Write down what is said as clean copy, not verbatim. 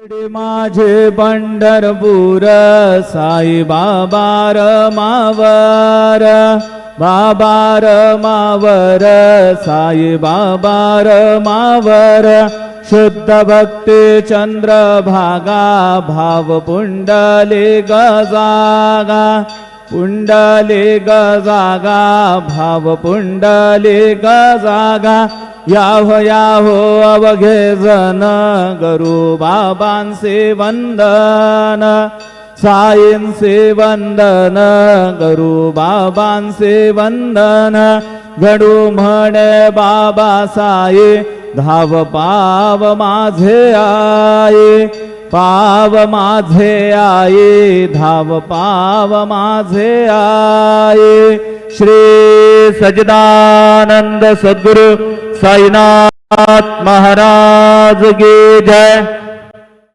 माझे पंढरपूर साई बाबा रमावर, बाबा रमावर, साई बाबा रमावर, शुद्ध भक्ती चंद्र भागा, भाव पुंडली गजागा, पुंडली गजागा, भाव पुंडली गजागा, याहो याहो अवघे जन, गुरु बाबांचे वंदन, साईंचे वंदन, गुरु बाबांचे वंदन, घडू म्हणे बाबा साई, धाव पाव माझे आई, पाव माझे आई, धाव पाव माझे आई। श्री सच्चिदानंद सद्गुरु साईनाथ महाराज की जय।